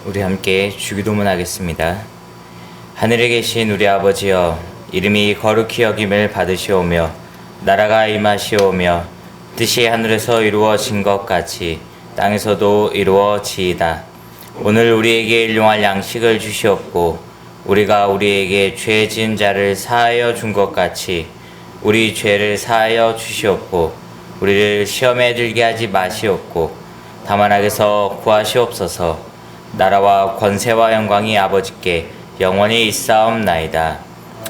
우리 함께 주기도문 하겠습니다. 하늘에 계신 우리 아버지여, 이름이 거룩히 여김을 받으시오며 나라가 임하시오며 뜻이 하늘에서 이루어진 것 같이 땅에서도 이루어지이다. 오늘 우리에게 일용할 양식을 주시옵고 우리가 우리에게 죄 지은 자를 사하여 준 것 같이 우리 죄를 사하여 주시옵고 우리를 시험에 들게 하지 마시옵고 다만 악에서 구하시옵소서. 나라와 권세와 영광이 아버지께 영원히 있사옵나이다.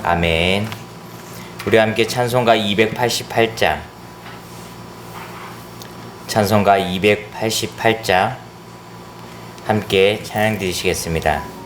아멘. 우리 함께 찬송가 288장 찬송가 288장 함께 찬양 드리시겠습니다.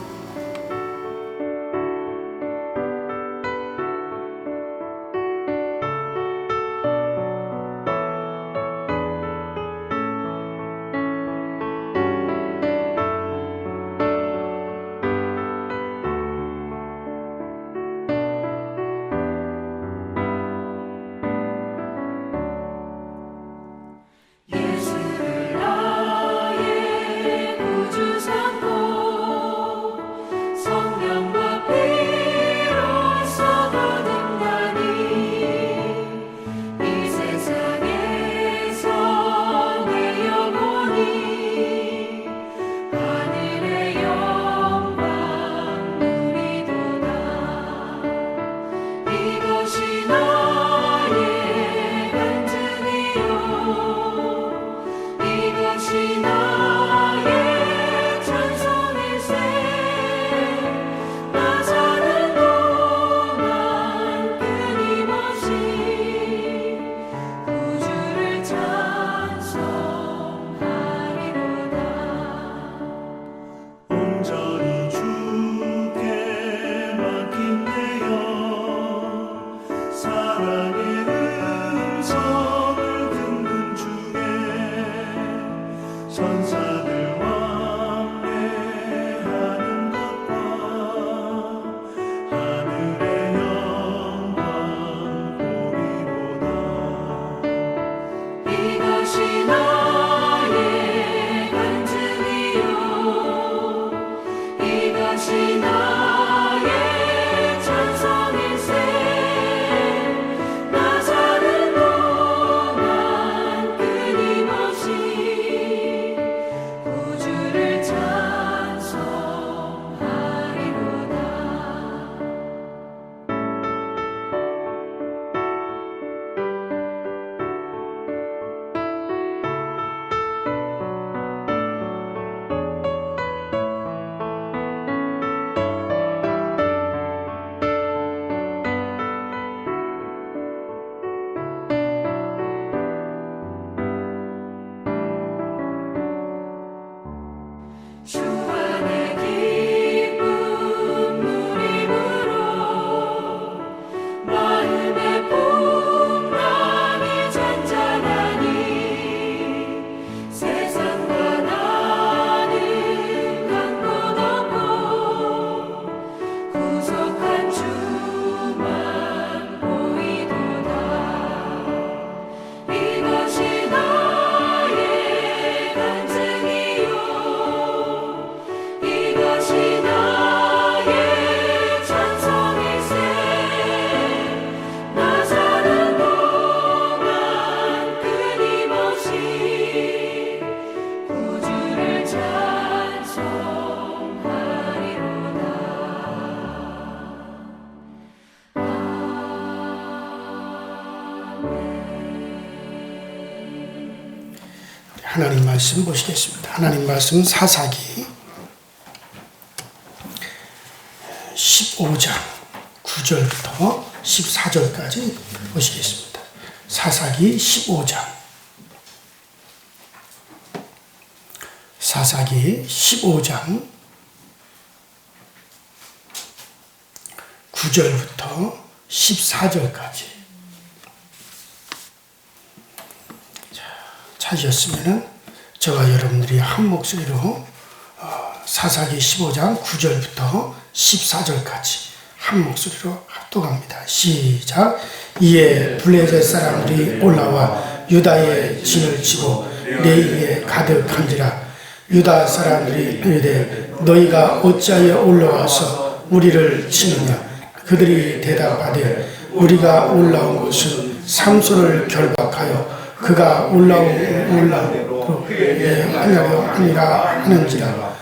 하나님 말씀 보시겠습니다. 하나님 말씀 사사기 15장 9절부터 14절까지 보시겠습니다. 사사기 15장 9절부터 14절까지 찾으셨으면 저와 여러분들이 한 목소리로 사사기 15장 9절부터 14절까지 한 목소리로 합독합니다. 시작. 이에 블레셋 사람들이 올라와 유다의 진을 치고 내 입에 가득한지라. 유다 사람들이 이르되 너희가 어찌하여 올라와서 우리를 치느냐. 그들이 대답하되 우리가 올라온 것은 삼손을 결박하여 그가 올라오고 하려고 하니라 하는지라.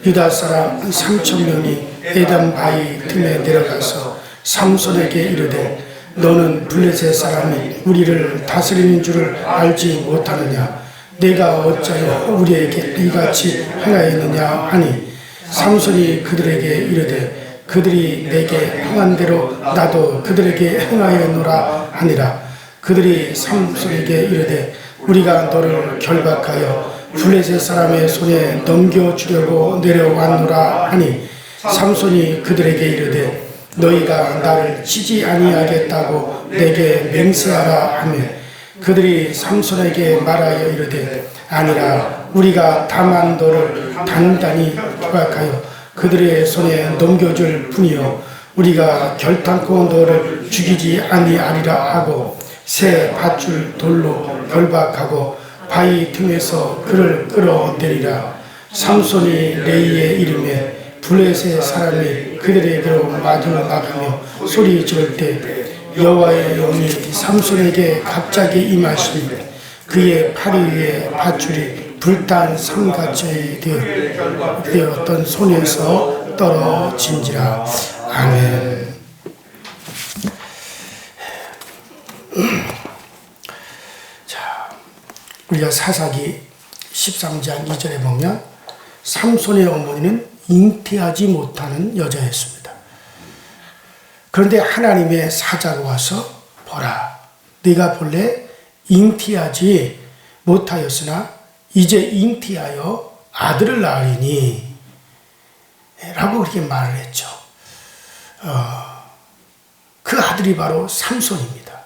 유다 사람 3,000명이 에담 바위 틈에 내려가서 삼손에게 이르되 너는 블레셋 사람이 우리를 다스리는 줄을 알지 못하느냐. 내가 어찌하여 우리에게 이같이 행하였느냐 하니 삼손이 그들에게 이르되 그들이 내게 행한 대로 나도 그들에게 행하였노라 하니라. 그들이 삼손에게 이르되 우리가 너를 결박하여 블레셋 사람의 손에 넘겨주려고 내려왔노라 하니 삼손이 그들에게 이르되 너희가 나를 치지 아니하겠다고 내게 맹세하라 하며 그들이 삼손에게 말하여 이르되 아니라 우리가 다만 너를 단단히 결박하여 그들의 손에 넘겨줄 뿐이요 우리가 결탄코 너를 죽이지 아니하리라 하고 새 밧줄 돌로 결박하고 바위 틈에서 그를 끌어내리라. 삼손이 레이의 이름에 블레셋 사람이 그들에게로 마주 나가며 소리 지를 때 여호와의 영이 삼손에게 갑자기 임하시니 그의 팔 위에 밧줄이 불탄 성같이 되었던 손에서 떨어진지라. 아멘. 자, 우리가 사사기 13장 2절에 보면 삼손의 어머니는 잉태하지 못하는 여자였습니다. 그런데 하나님의 사자가 와서 보라, 네가 본래 잉태하지 못하였으나 이제 잉태하여 아들을 낳으리니 라고 그렇게 말을 했죠. 그 아들이 바로 삼손입니다.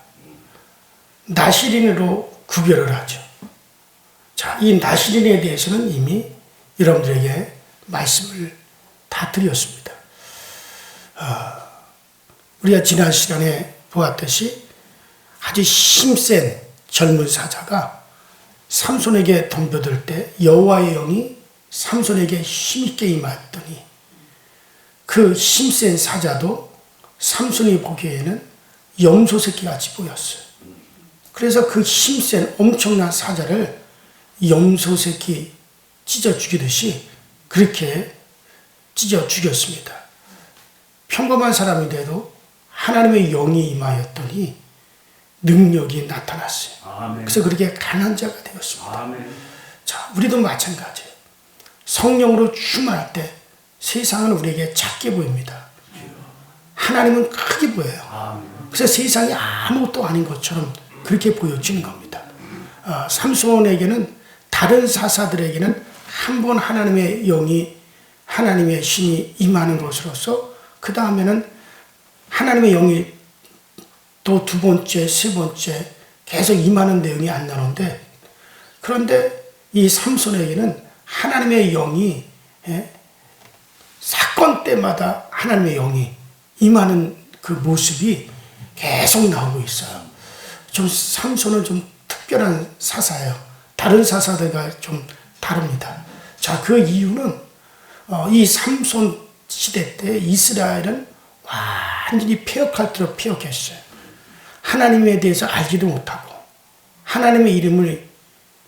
나시린으로 구별을 하죠. 자, 이 나시린에 대해서는 이미 여러분들에게 말씀을 다 드렸습니다. 우리가 지난 시간에 보았듯이 아주 힘센 젊은 사자가 삼손에게 덤벼들 때 여호와의 영이 삼손에게 힘있게 임하였더니 그 힘센 사자도 삼손이 보기에는 염소 새끼같이 보였어요. 그래서 그 힘센 엄청난 사자를 염소 새끼 찢어 죽이듯이 그렇게 찢어 죽였습니다. 평범한 사람인데도 하나님의 영이 임하였더니 능력이 나타났어요. 아멘. 그래서 그렇게 강한 자가 되었습니다. 아멘. 자, 우리도 마찬가지예요. 성령으로 충만할 때 세상은 우리에게 작게 보입니다. 하나님은 크게 보여요. 아멘. 그래서 세상이 아무것도 아닌 것처럼 그렇게 보여지는 겁니다. 삼손에게는 다른 사사들에게는 한 번 하나님의 영이 하나님의 신이 임하는 것으로서 그 다음에는 하나님의 영이 또 두 번째, 세 번째 계속 임하는 내용이 안 나오는데 그런데 이 삼손에게는 하나님의 영이 사건 때마다 하나님의 영이 임하는 그 모습이 계속 나오고 있어요. 좀 삼손은 좀 특별한 사사예요. 다른 사사들과 좀 다릅니다. 자, 그 이유는 이 삼손 시대 때 이스라엘은 완전히 폐역할대로 폐역했어요. 하나님에 대해서 알지도 못하고 하나님의 이름을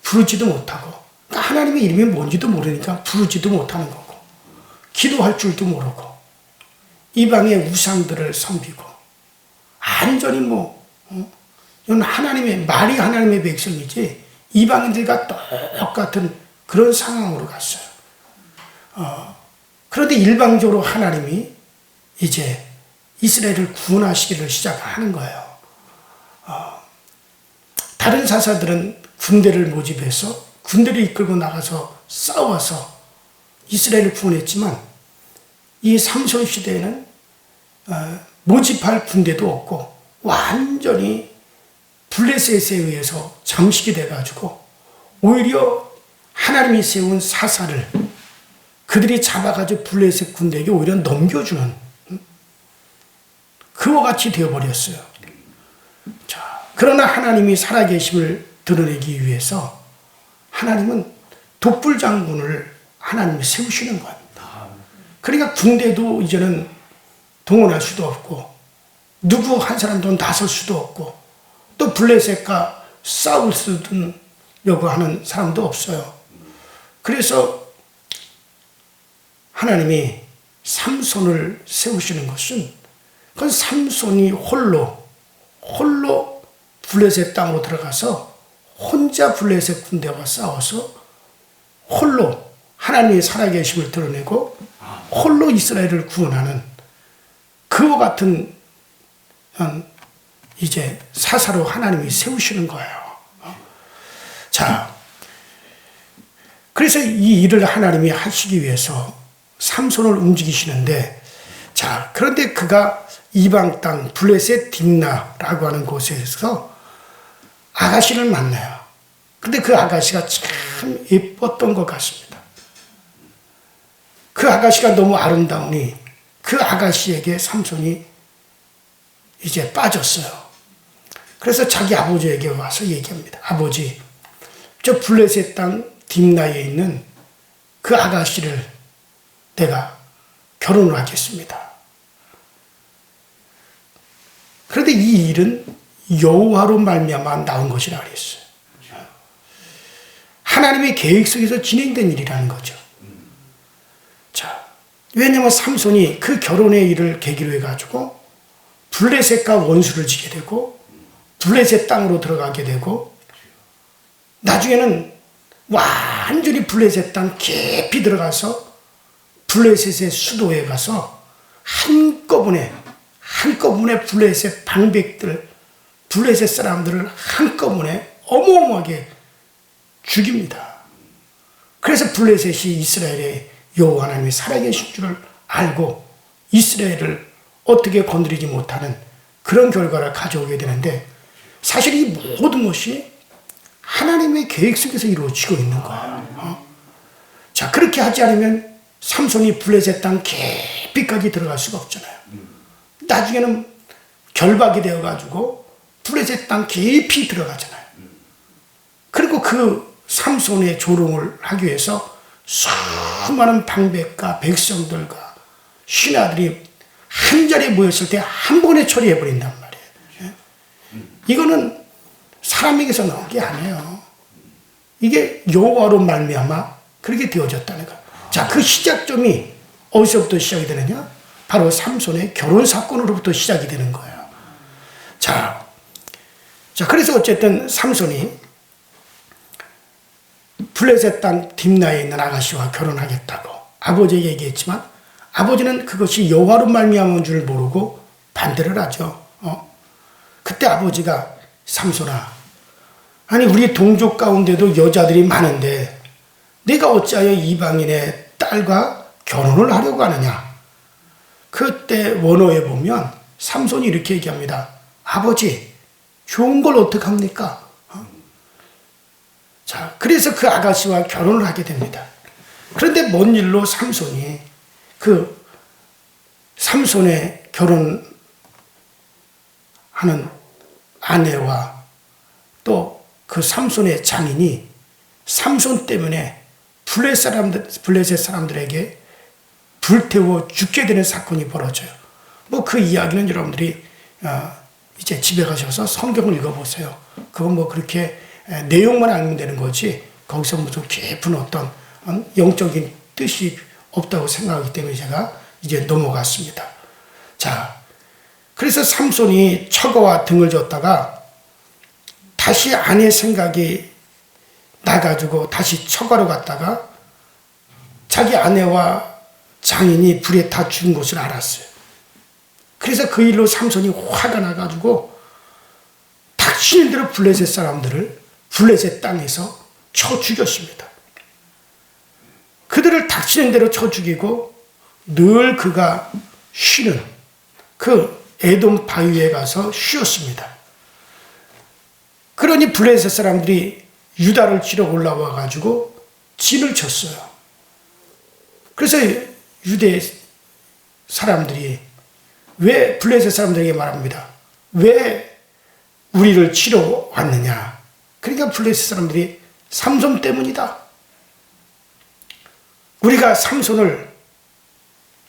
부르지도 못하고 그러니까 하나님의 이름이 뭔지도 모르니까 부르지도 못하는 거고 기도할 줄도 모르고 이방의 우상들을 섬기고 완전히 이건 하나님의 말이 하나님의 백성이지 이방인들과 똑같은 그런 상황으로 갔어요. 그런데 일방적으로 하나님이 이제 이스라엘을 구원하시기를 시작하는 거예요. 다른 사사들은 군대를 모집해서 군대를 이끌고 나가서 싸워서 이스라엘을 구원했지만 이 삼손 시대에는 모집할 군대도 없고 완전히 블레셋에 의해서 잠식이 돼가지고 오히려 하나님이 세운 사사를 그들이 잡아가지고 블레셋 군대에게 오히려 넘겨주는 그와 같이 되어버렸어요. 자, 그러나 하나님이 살아계심을 드러내기 위해서 하나님은 독불장군을 하나님이 세우시는 겁니다. 그러니까 군대도 이제는 동원할 수도 없고 누구 한 사람도 나설 수도 없고 또 블레셋과 싸울 수도 하는 사람도 없어요. 그래서 하나님이 삼손을 세우시는 것은 그건 삼손이 홀로 블레셋 땅으로 들어가서 혼자 블레셋 군대와 싸워서 홀로 하나님의 살아계심을 드러내고 홀로 이스라엘을 구원하는 그와 같은 이제 사사로 하나님이 세우시는 거예요. 자, 그래서 이 일을 하나님이 하시기 위해서 삼손을 움직이시는데, 자, 그런데 그가 이방 땅 블레셋 딥나라고 하는 곳에서 아가씨를 만나요. 근데 그 아가씨가 참 예뻤던 것 같습니다. 그 아가씨가 너무 아름다우니 그 아가씨에게 삼손이 이제 빠졌어요. 그래서 자기 아버지에게 와서 얘기합니다. 아버지, 저 블레셋 땅 딥나에 있는 그 아가씨를 내가 결혼을 하겠습니다. 그런데 이 일은 여호와로 말미암아 나온 것이라 그랬어요. 하나님의 계획 속에서 진행된 일이라는 거죠. 자, 왜냐하면 삼손이 그 결혼의 일을 계기로 해가지고 블레셋과 원수를 지게 되고 블레셋 땅으로 들어가게 되고 나중에는 완전히 블레셋 땅 깊이 들어가서 블레셋의 수도에 가서 한꺼번에 블레셋 방백들, 블레셋 사람들을 한꺼번에 어마어마하게 죽입니다. 그래서 블레셋이 이스라엘의 여호와 하나님이 살아계신 줄을 알고 이스라엘을 어떻게 건드리지 못하는 그런 결과를 가져오게 되는데, 사실 이 모든 것이 하나님의 계획 속에서 이루어지고 있는 거예요. 자, 그렇게 하지 않으면 삼손이 블레셋 땅 깊이까지 들어갈 수가 없잖아요. 나중에는 결박이 되어가지고 블레셋 땅 깊이 들어가잖아요. 그리고 그 삼손의 조롱을 하기 위해서 수많은 방백과 백성들과 신하들이 한자리에 모였을 때 한 번에 처리해버린단 말이에요. 이거는 사람에게서 나온 게 아니에요. 이게 여호와로 말미암아 그렇게 되어졌다는 거예요. 자, 그 시작점이 어디서부터 시작이 되느냐? 바로 삼손의 결혼 사건으로부터 시작이 되는 거예요. 자, 그래서 어쨌든 삼손이 블레셋 땅 딥나에 있는 아가씨와 결혼하겠다고 아버지에게 얘기했지만 아버지는 그것이 여호와로 말미암은 줄 모르고 반대를 하죠. 그때 아버지가 삼손아, 아니 우리 동족 가운데도 여자들이 많은데 네가 어찌하여 이방인의 딸과 결혼을 하려고 하느냐? 그때 원어에 보면 삼손이 이렇게 얘기합니다. 아버지, 좋은 걸 어떡합니까? 자, 그래서 그 아가씨와 결혼을 하게 됩니다. 그런데 뭔 일로 삼손이 그 삼손의 결혼하는 아내와 또 그 삼손의 장인이 삼손 때문에 블레셋 사람들에게 불태워 죽게 되는 사건이 벌어져요. 뭐 그 이야기는 여러분들이 이제 집에 가셔서 성경을 읽어보세요. 그건 뭐 그렇게 내용만 알면 되는 거지 거기서 무슨 깊은 어떤 영적인 뜻이 없다고 생각하기 때문에 제가 이제 넘어갔습니다. 자, 그래서 삼손이 처가와 등을 졌다가 다시 아내 생각이 나가지고 다시 처가로 갔다가 자기 아내와 장인이 불에 다 죽은 것을 알았어요. 그래서 그 일로 삼손이 화가 나가지고 닥치는 대로 블레셋 사람들을 블레셋 땅에서 쳐 죽였습니다. 그들을 닥치는 대로 쳐 죽이고 늘 그가 쉬는 그 에돔 바위에 가서 쉬었습니다. 그러니 블레셋 사람들이 유다를 치러 올라와 가지고 진을 쳤어요. 그래서 유대 사람들이 왜 블레셋 사람들에게 말합니다. 왜 우리를 치러 왔느냐? 그러니까 블레셋 사람들이 삼손 때문이다. 우리가 삼손을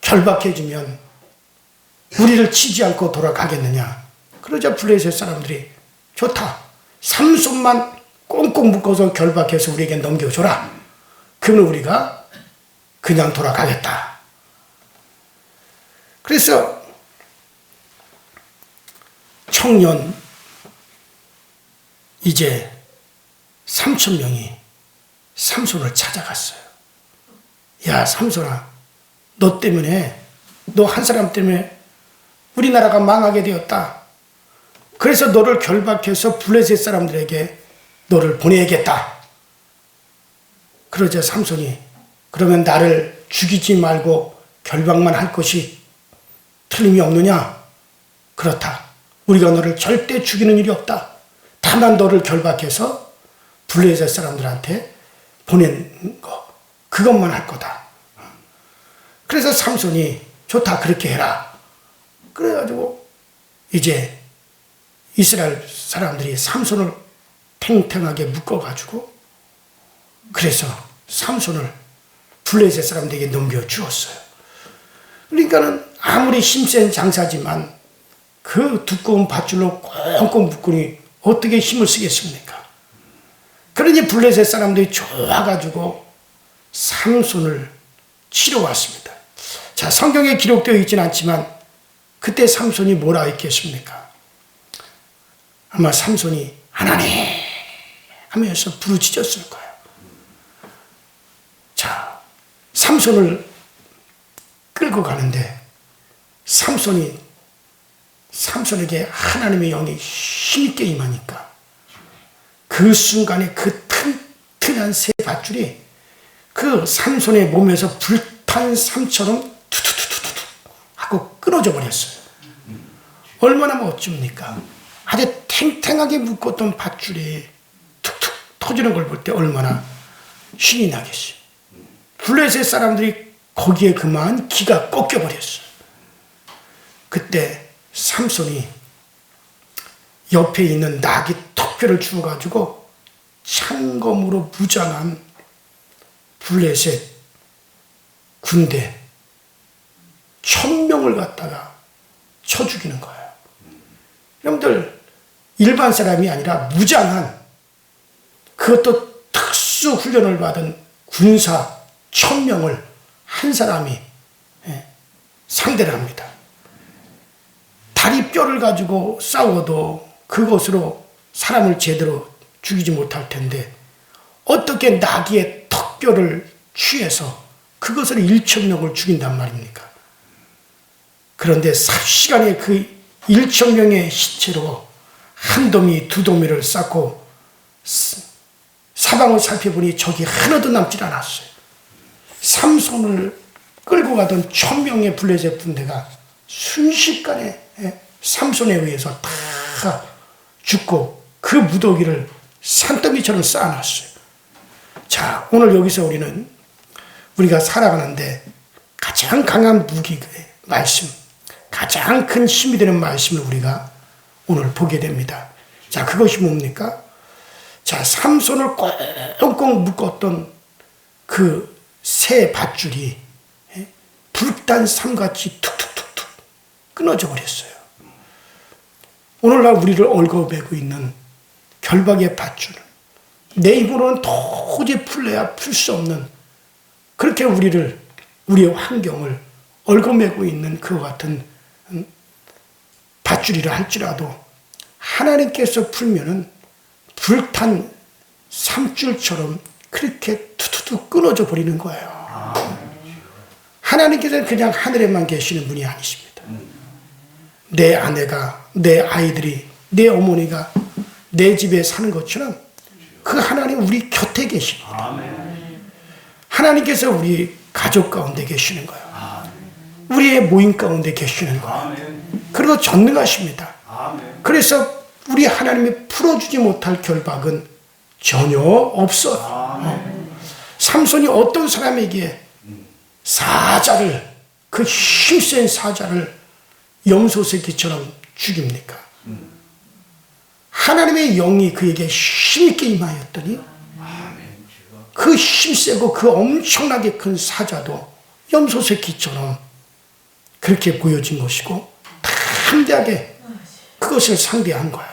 결박해주면 우리를 치지 않고 돌아가겠느냐. 그러자 블레셋 사람들이 좋다. 삼손만 꽁꽁 묶어서 결박해서 우리에게 넘겨줘라. 그러면 우리가 그냥 돌아가겠다. 그래서 청년 이제 3,000명이 삼손을 찾아갔어요. 야, 삼손아, 너 때문에, 너 한 사람 때문에 우리나라가 망하게 되었다. 그래서 너를 결박해서 블레셋 사람들에게 너를 보내야겠다. 그러자 삼손이, 그러면 나를 죽이지 말고 결박만 할 것이 틀림이 없느냐? 그렇다. 우리가 너를 절대 죽이는 일이 없다. 다만 너를 결박해서 블레셋 사람들한테 보낸 거, 그것만 할 거다. 그래서 삼손이 좋다, 그렇게 해라. 그래가지고 이제 이스라엘 사람들이 삼손을 탱탱하게 묶어가지고 그래서 삼손을 블레셋 사람들에게 넘겨주었어요. 그러니까는 아무리 힘센 장사지만 그 두꺼운 밧줄로 꽁꽁 묶으니 어떻게 힘을 쓰겠습니까? 그러니 블레셋 사람들이 좋아가지고 삼손을 치러 왔습니다. 자, 성경에 기록되어 있지는 않지만 그때 삼손이 뭐라 했겠습니까? 아마 삼손이 하나님 하면서 부르짖었을 거예요. 자, 삼손을 끌고 가는데 삼손에게 하나님의 영이 힘있게 임하니까 그 순간에 그 튼튼한 새 밧줄이 그 삼손의 몸에서 불탄 삼처럼 투투투투투 하고 끊어져 버렸어요. 얼마나 멋집니까? 아주 탱탱하게 묶었던 밧줄이 툭툭 터지는 걸 볼 때 얼마나 신이 나겠어요. 블레셋 사람들이 거기에 그만 기가 꺾여버렸어요. 그때 삼손이 옆에 있는 나귀 턱뼈를 주워가지고 창검으로 무장한 블레셋 군대 1,000명을 갖다가 쳐 죽이는 거예요. 여러분들, 일반 사람이 아니라 무장한, 그것도 특수 훈련을 받은 군사 1,000명을 한 사람이 상대를 합니다. 다리 뼈를 가지고 싸워도 그것으로 사람을 제대로 죽이지 못할 텐데 어떻게 나귀의 턱뼈를 취해서 그것을 1,000명을 죽인단 말입니까? 그런데 삽시간에 그 1,000명의 시체로 한 도미 두 도미를 쌓고 사방을 살펴보니 적이 하나도 남질 않았어요. 삼손을 끌고 가던 1,000명의 블레셋 군대가 순식간에 삼손에 의해서 다 죽고 그 무더기를 산더미처럼 쌓아놨어요. 자, 오늘 여기서 우리가 살아가는데 가장 강한 무기의 말씀, 가장 큰 힘이 되는 말씀을 우리가 오늘 보게 됩니다. 자, 그것이 뭡니까? 자, 삼손을 꽁꽁 묶었던 그 새 밧줄이 불단 삼같이 툭툭툭툭 끊어져 버렸어요. 오늘날 우리를 얽어매고 있는 결박의 밧줄, 내 힘으로는 도저히 풀려야 풀 수 없는, 그렇게 우리의 환경을 얽어매고 있는 그와 같은 밧줄이라 할지라도 하나님께서 풀면은 불탄 삼줄처럼 그렇게 투투투 끊어져 버리는 거예요. 하나님께서는 그냥 하늘에만 계시는 분이 아니십니다. 내 아내가, 내 아이들이, 내 어머니가 내 집에 사는 것처럼 그 하나님 우리 곁에 계십니다. 하나님께서 우리 가족 가운데 계시는 거예요. 우리의 모임 가운데 계시는 거예요. 그리고 전능하십니다. 그래서 우리 하나님이 풀어주지 못할 결박은 전혀 없어요. 삼손이 어떤 사람에게 사자를, 그 힘센 사자를 염소새끼처럼 죽입니까? 하나님의 영이 그에게 힘있게 임하였더니 그 힘세고 그 엄청나게 큰 사자도 염소 새끼처럼 그렇게 보여진 것이고 담대하게 그것을 상대한 거예요.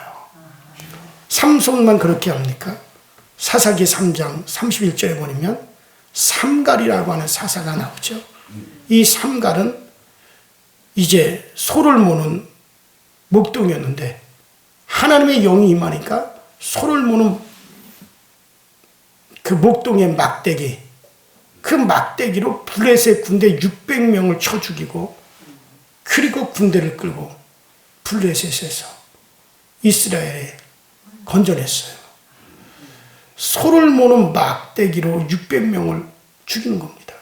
삼손만 그렇게 합니까? 사사기 3장 31절에 보면 삼갈이라고 하는 사사가 나오죠. 이 삼갈은 이제 소를 모는 목동이었는데 하나님의 영이 임하니까 소를 모는 그 목동의 막대기, 그 막대기로 블레셋 군대 600명을 쳐 죽이고 그리고 군대를 끌고 블레셋에서 이스라엘에 건져냈어요. 소를 모는 막대기로 600명을 죽이는 겁니다.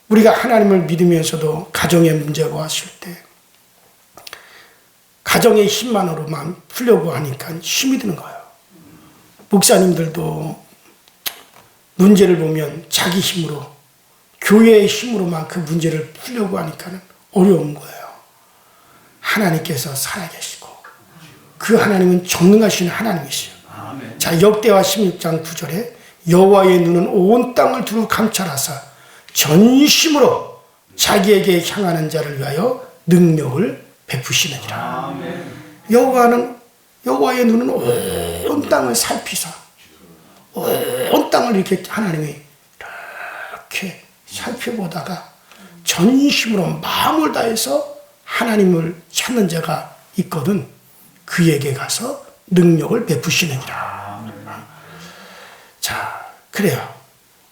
우리가 하나님을 믿으면서도 가정에 문제가 왔을 때 가정의 힘만으로만 풀려고 하니까 힘이 드는 거예요. 목사님들도 문제를 보면 자기 힘으로, 교회의 힘으로만 그 문제를 풀려고 하니까 어려운 거예요. 하나님께서 살아계시고 그 하나님은 전능하신 하나님이시요. 자, 역대하 16장 9절에 여호와의 눈은 온 땅을 두루 감찰하사 전심으로 자기에게 향하는 자를 위하여 능력을 베푸시느니라. 여호와의 눈은 온 땅을 살피사 온 땅을 이렇게 하나님이 이렇게 살펴보다가 전심으로 마음을 다해서 하나님을 찾는 자가 있거든 그에게 가서 능력을 베푸시느니라. 자, 그래요.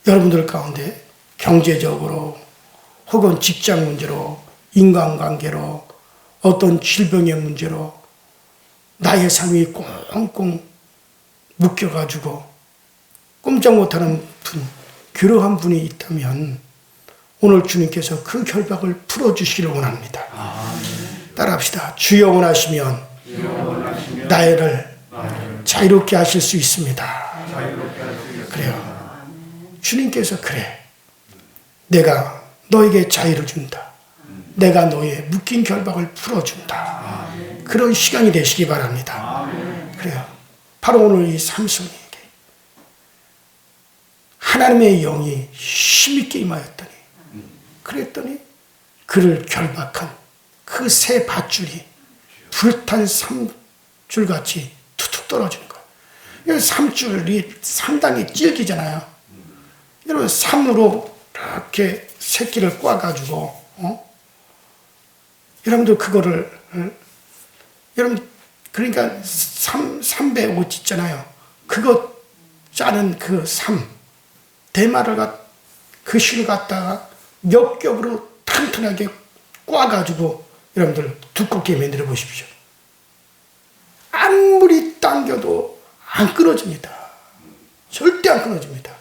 여러분들 가운데 경제적으로 혹은 직장 문제로 인간관계로 어떤 질병의 문제로 나의 삶이 꽁꽁 묶여가지고 꼼짝 못하는 분, 그러한 분이 있다면 오늘 주님께서 그 결박을 풀어주시기를 원합니다. 따라합시다. 주여 원하시면 나를 자유롭게 하실 수 있습니다. 그래요. 주님께서 그래. 내가 너에게 자유를 준다. 내가 너의 묶인 결박을 풀어준다. 그런 시간이 되시기 바랍니다. 그래요. 바로 오늘 이 삼손에게 하나님의 영이 힘있게 임하였더니 그랬더니 그를 결박한 그 새 밧줄이 불탄 삼줄같이 툭툭 떨어지는 거예요. 삼줄이 상당히 질기잖아요. 여러분 삼으로 이렇게 새끼를 꽈가지고 여러분들 그거를 여러분 그러니까 삼배 옷 있잖아요. 그거 짜는 그 대마를 그 실을 갖다가 몇 겹으로 튼튼하게 꽈가지고 여러분들 두껍게 만들어 보십시오. 아무리 당겨도 안 끊어집니다. 절대 안 끊어집니다.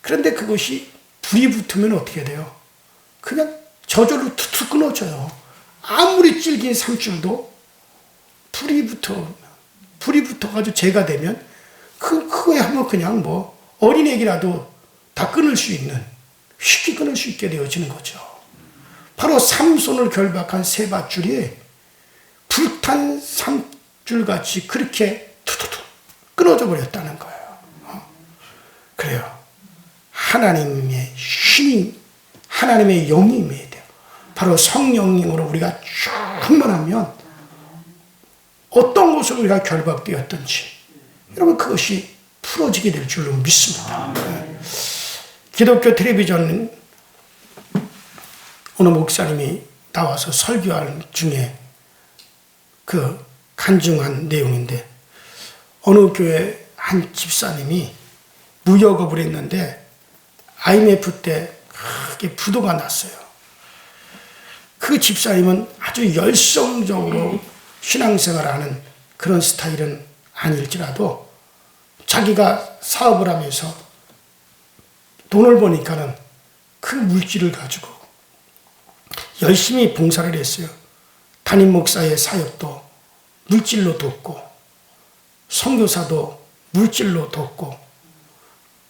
그런데 그것이 불이 붙으면 어떻게 돼요? 그냥 저절로 툭툭 끊어져요. 아무리 질긴 삼줄도 불이 붙어가지고 재가 되면 그거에 한번 그냥 어린애기라도 다 끊을 수 있는, 쉽게 끊을 수 있게 되어지는 거죠. 바로 삼손을 결박한 세 밧줄이 불탄 삼줄같이 그렇게 툭툭툭 끊어져 버렸다는 거예요. 그래요. 하나님의 힘이, 하나님의 영이 임해야 돼요. 바로 성령님으로 우리가 충만하면 어떤 곳을 우리가 결박되었든지 여러분 그것이 풀어지게 될 줄로 믿습니다. 기독교 텔레비전 어느 목사님이 나와서 설교할 중에 그 간증한 내용인데 어느 교회 한 집사님이 무역업을 했는데 IMF 때 크게 부도가 났어요. 그 집사님은 아주 열성적으로 신앙생활을 하는 그런 스타일은 아닐지라도 자기가 사업을 하면서 돈을 버니까는 그 물질을 가지고 열심히 봉사를 했어요. 담임 목사의 사역도 물질로 돕고 선교사도 물질로 돕고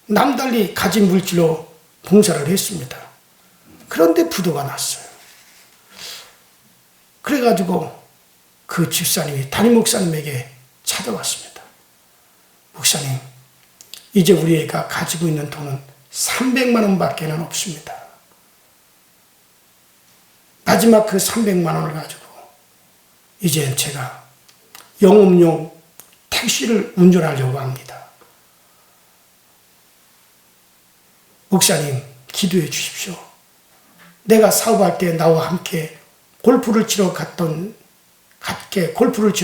남달리 가진 물질로 봉사를 했습니다. 그런데 부도가 났어요. 그래가지고 그 집사님이 담임 목사님에게 찾아왔습니다. 목사님, 이제 우리가 가지고 있는 돈은 300만 원밖에 없습니다. 마지막 그 300만 원을 가지고 이제 제가 영업용 택시를 운전하려고 합니다. 목사님, 기도해 주십시오. 내가 사업할 때 나와 함께 골프를 치러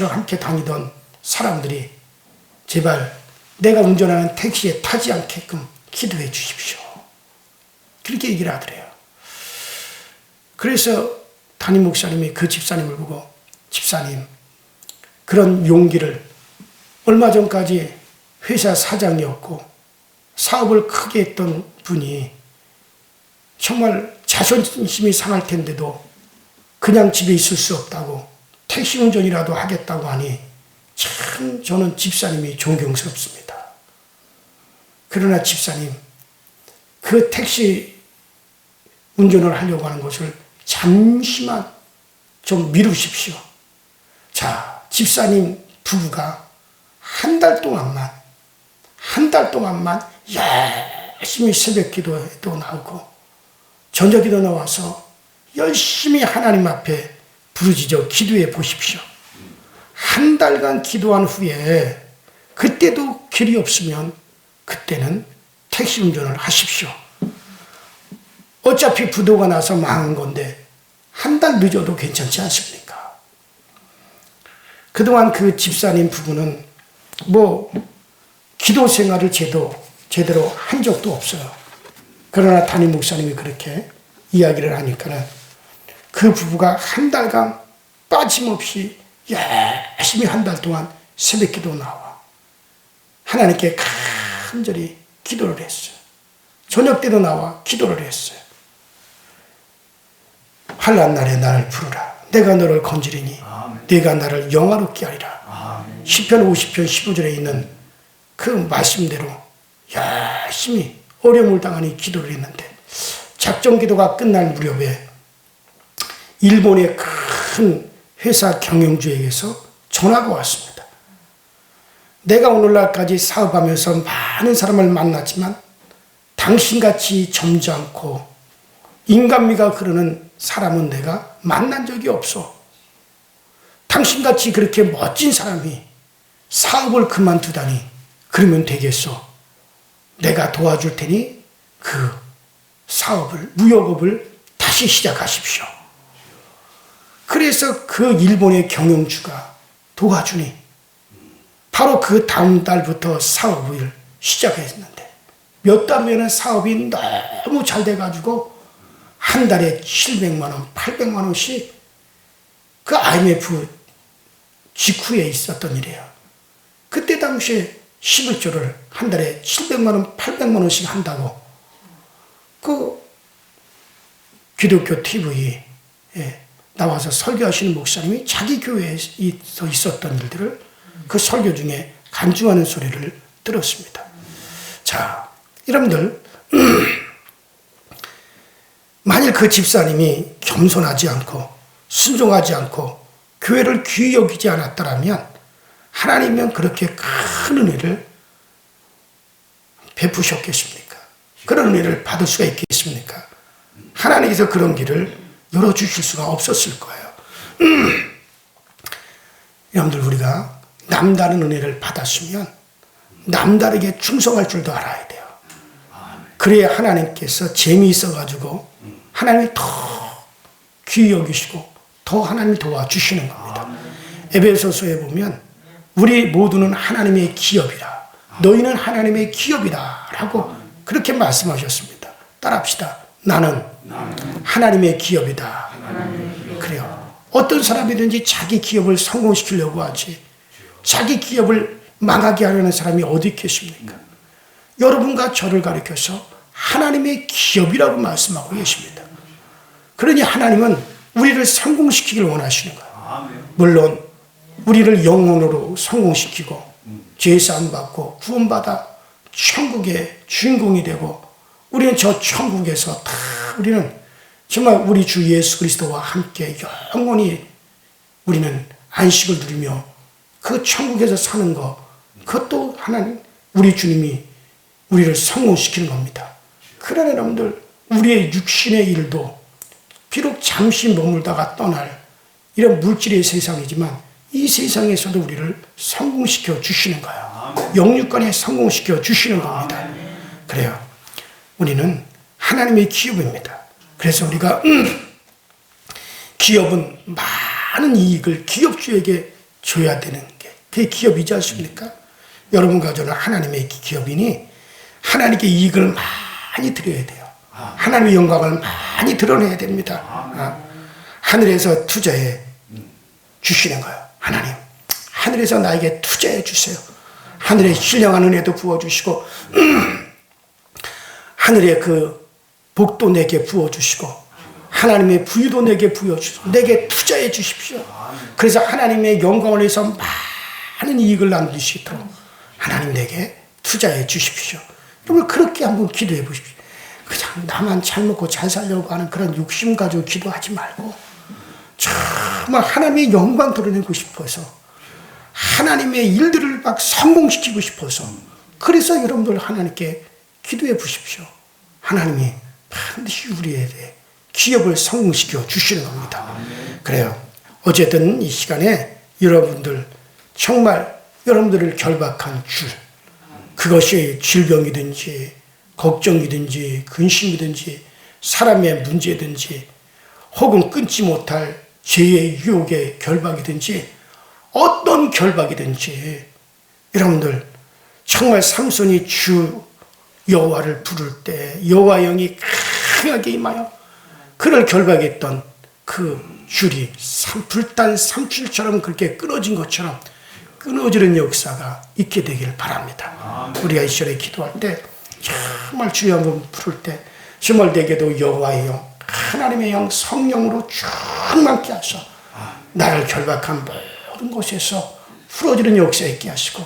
함께 다니던 사람들이 제발 내가 운전하는 택시에 타지 않게끔 기도해 주십시오. 그렇게 얘기를 하더래요. 그래서 담임 목사님이 그 집사님을 보고, 집사님, 그런 용기를, 얼마 전까지 회사 사장이었고 사업을 크게 했던 분이 정말 자존심이 상할 텐데도 그냥 집에 있을 수 없다고 택시 운전이라도 하겠다고 하니 참 저는 집사님이 존경스럽습니다. 그러나 집사님, 그 택시 운전을 하려고 하는 것을 잠시만 좀 미루십시오. 자, 집사님 부부가 한 달 동안만 열심히 새벽 기도에도 나오고 저녁 기도 나와서 열심히 하나님 앞에 부르짖어 기도해 보십시오. 한 달간 기도한 후에 그때도 길이 없으면 그때는 택시 운전을 하십시오. 어차피 부도가 나서 망한 건데 한 달 늦어도 괜찮지 않습니까? 그동안 그 집사님 부부는 기도 생활을 제대로 한 적도 없어요. 그러나 담임 목사님이 그렇게 이야기를 하니까는 그 부부가 한 달간 빠짐없이 열심히 한 달 동안 새벽 기도 나와 하나님께 간절히 기도를 했어요. 저녁 때도 나와 기도를 했어요. 환난 날에 나를 부르라. 내가 너를 건지리니 네가 나를 영화롭게 하리라. 시편 50편 15절에 있는 그 말씀대로 열심히 어려움을 당하니 기도를 했는데 작전 기도가 끝날 무렵에 일본의 큰 회사 경영주에게서 전화가 왔습니다. 내가 오늘날까지 사업하면서 많은 사람을 만났지만 당신같이 점잖고 인간미가 흐르는 사람은 내가 만난 적이 없어. 당신같이 그렇게 멋진 사람이 사업을 그만두다니 그러면 되겠어. 내가 도와줄 테니 그 사업을, 무역업을 다시 시작하십시오. 그래서 그 일본의 경영주가 도와주니 바로 그 다음 달부터 사업을 시작했는데 몇 달 후에는 사업이 너무 잘 돼가지고 한 달에 700만 원, 800만 원씩 그 IMF 직후에 있었던 일이에요. 그때 당시에 11조를 한 달에 700만 원, 800만 원씩 한다고 그 기독교 TV에 나와서 설교하시는 목사님이 자기 교회에 있었던 일들을 그 설교 중에 간증하는 소리를 들었습니다. 자, 여러분들 만일 그 집사님이 겸손하지 않고 순종하지 않고 교회를 귀히 여기지 않았더라면 하나님은 그렇게 큰 은혜를 베푸셨겠습니까? 그런 은혜를 받을 수가 있겠습니까? 하나님께서 그런 길을 열어주실 수가 없었을 거예요. 여러분들, 우리가 남다른 은혜를 받았으면 남다르게 충성할 줄도 알아야 돼요. 그래야 하나님께서 재미있어가지고 하나님이 더 귀히 여기시고 더 하나님이 도와주시는 겁니다. 에베소서에 보면 우리 모두는 하나님의 기업이라, 너희는 하나님의 기업이다 라고 그렇게 말씀하셨습니다. 따라합시다. 나는 하나님의 기업이다. 그래요. 어떤 사람이든지 자기 기업을 성공시키려고 하지 자기 기업을 망하게 하려는 사람이 어디 있겠습니까? 여러분과 저를 가리켜서 하나님의 기업이라고 말씀하고 계십니다. 그러니 하나님은 우리를 성공시키길 원하시는 거예요. 물론 우리를 영혼으로 성공시키고 제사함 받고 구원받아 천국의 주인공이 되고 우리는 저 천국에서 다 우리는 정말 우리 주 예수 그리스도와 함께 영원히 우리는 안식을 누리며 그 천국에서 사는 거, 그것도 하나님 우리 주님이 우리를 성공시키는 겁니다. 그러나 여러분들 우리의 육신의 일도 비록 잠시 머물다가 떠날 이런 물질의 세상이지만 이 세상에서도 우리를 성공시켜 주시는 거예요. 영육간에 성공시켜 주시는 겁니다. 그래요. 우리는 하나님의 기업입니다. 그래서 우리가 기업은 많은 이익을 기업주에게 줘야 되는 게 그게 기업이지 않습니까? 여러분과 저는 하나님의 기업이니 하나님께 이익을 많이 드려야 돼요. 하나님의 영광을 많이 드러내야 됩니다. 하늘에서 투자해 주시는 거예요. 하나님, 하늘에서 나에게 투자해 주세요. 하늘의 신령한 은혜도 부어주시고 하늘의 그 복도 내게 부어주시고 하나님의 부유도 내게 부여주시고 내게 투자해 주십시오. 그래서 하나님의 영광을 위해서 많은 이익을 남길 수 있도록 하나님 내게 투자해 주십시오. 여러분 그렇게 한번 기도해 보십시오. 그냥 나만 잘 먹고 잘 살려고 하는 그런 욕심 가지고 기도하지 말고 정말 하나님의 영광 드러내고 싶어서 하나님의 일들을 막 성공시키고 싶어서 그래서 여러분들 하나님께 기도해 보십시오. 하나님이 반드시 우리에 대해 기업을 성공시켜 주시는 겁니다. 그래요. 어쨌든 이 시간에 여러분들 정말 여러분들을 결박한 줄 그것이 질병이든지 걱정이든지 근심이든지 사람의 문제든지 혹은 끊지 못할 죄의 유혹의 결박이든지 어떤 결박이든지 여러분들 정말 삼손이 주 여호와를 부를 때 여호와 영이 강하게 임하여 그를 결박했던 그 줄이 불단 삼출처럼 그렇게 끊어진 것처럼 끊어지는 역사가 있게 되길 바랍니다. 우리가 이 시절에 기도할 때 정말 주여 한번 부를 때 정말 내게도 여호와의 영 하나님의 영 성령으로 충만케 하셔 나를 결박한 모든 곳에서 풀어지는 역사 있게 하시고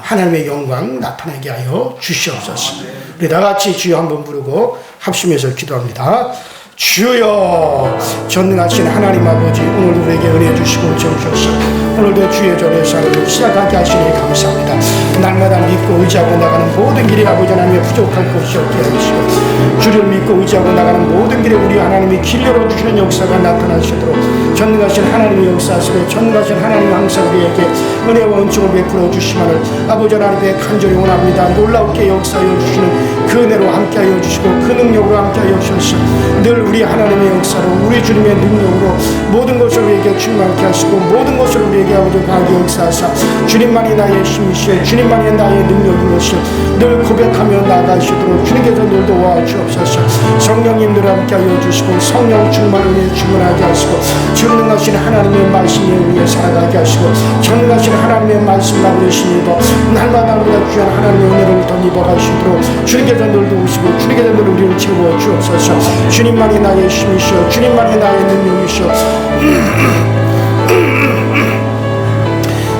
하나님의 영광 나타나게 하여 주시옵소서. 우리 다 같이 주여 한번 부르고 합심해서 기도합니다. 주여 전능하신 하나님 아버지 오늘도 우리에게 은혜 주시고 주셔서 오늘도 주의 전의 삶을 시작하게 하시니 감사합니다. 날마다 믿고 의지하고 나가는 모든 길에 아버지 하나님의 부족할 것이 없게 하시고 주를 믿고 의지하고 나가는 모든 길에 우리 하나님이 길 열어주시는 역사가 나타나시도록 전능하신 하나님의 역사 속에 전능하신 하나님 항상 우리에게 은혜와 은총을 베풀어 주시기를 아버지 하나님의 간절히 원합니다. 놀랍게 역사하여 주시는 그 은혜로 함께하여 주시고 그 능력으로 함께하여 주셔서 늘 우리 하나님의 역사로 우리 주님의 능력으로 모든 것을 우리에게 충만케 하시고 모든 것을 우리에게 아버지 강하게 역사하사 주님만이 나의 힘이시여 주님만이 나의 능력인 것을 늘 고백하며 나아가시도록 주님께서 늘 도와주옵소서. 성령님 늘 함께하여 주시고 성령 충만을 충만하게 하시고 전능하신 하나님의 말씀에 의해 살아가게 하시고 전능하신 하나님의 말씀 나누신 입어 날마다 우리가 귀한 하나님의 은혜를 덧입어 가시도록 주님께서 늘 도우시고 주님께서 늘 우리를 채워 주옵소서. 주님만이 나의 힘이시여 주님만이 나의 능력이시여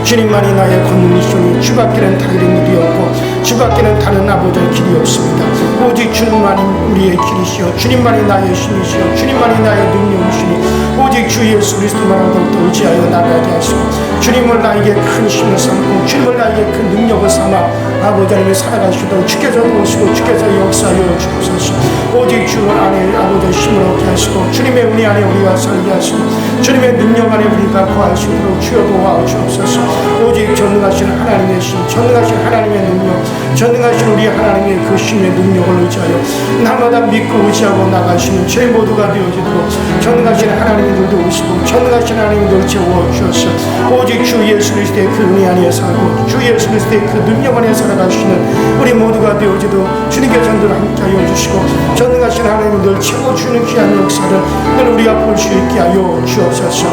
주님만이 나의 권능이시니 주밖에는 다른 길이 없고 주밖에는 다른 아버지의 길이 없습니다. 오직 주님만이 우리의 길이시여 주님만이 나의 힘이시여 주님만이 나의 능력이시니 오직 주 예수 그리스도만을 더욱더 의지하여 나가게 하시고 주님을 나에게 큰 힘을 삼고 주님을 나에게 큰 능력을 삼아 아버지 하나님이 살아가시도록 주께서 도우시고 주께서 역사하여 주옵소서. 오직 주 안에 아버지의 힘을 얻게 하시고 주님의 은혜 안에 우리가 살게 하시고 주님의 능력 안에 우리가 거하시도록 주여 도와주옵소서. 오직 전능하신 하나님의 힘 전능하신 하나님의 능력 전능하신 우리 하나님의 그 힘의 능력을 의지하여 날마다 믿고 의지하고 나가시는 저희 모두가 되어지도록 전능하신 하나님이 도우시고 전능하신 하나님이 늘 채워주셔서 오직 주 예수 그리스도의 그 은혜 안에 살고 주 예수 그리스도의 그 능력 안에 살아가시는 우리 모두가 되어지도록 주님께서 늘 함께하여 주시고 전능하신 하나님이 늘 채워주는 귀한 역사를 늘 우리가 볼 수 있게 하여 주옵소서.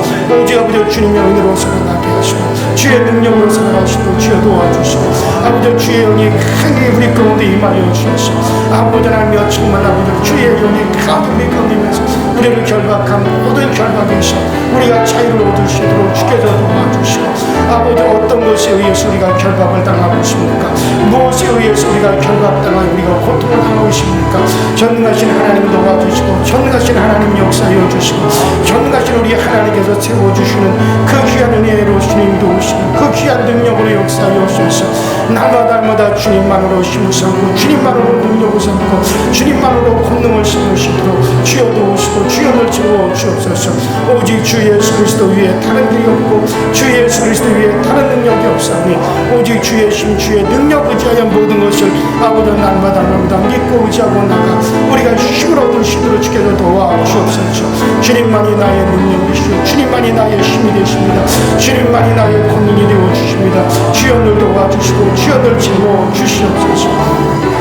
오직 아버지 주님의 은혜로 살아가게 하시고 주의 능력으로 살아가시고 주여 도와주시고 아버지 주의 영이 크게 우리 가운데 임하여 주셔서 아버지 하나님여 정말 아버지 주의 영이 가득 우리 가운데 임해서 우리를 결박한 모든 결박에서 우리가 자유를 얻을 수 있도록 주께서 도와주시고 아버지 어떤 것에 의해서 우리가 결박을 당하고 있습니까? 무엇에 의해서 우리가 결박당하여 우리가 고통을 당하고 있습니까? 전능하신 하나님 도와주시고 전능하신 하나님 역사하여 주시고 전능하신 우리 하나님께서 세워주시는 그 귀한 은혜로 주님 도우시고 그 귀한 능력으로 역사하여 주셔서 날마다 주님만으로 힘을 삼고 주님만으로 능력을 삼고 주님만으로 권능을 삼으시도록 주여 도우시고 주여를 채워 주옵소서. 오직 주 예수 그리스도 위에 다른 길이 없고 주 예수 그리스도 위에 다른 능력이 없사오니 오직 주의 힘 주의 능력 의지하여 모든 것을 아버지 날마다 믿고 의지하고 나가 우리가 힘을 얻을 수 있도록 주께서 도와주옵소서. 주님만이 나의 능력이시오 주님만이 나의 힘이 되십니다. 주님만이 나의 권능이 되어 주십니다. 주여 늘 도와주시고 주여 늘 채워 주시옵소서.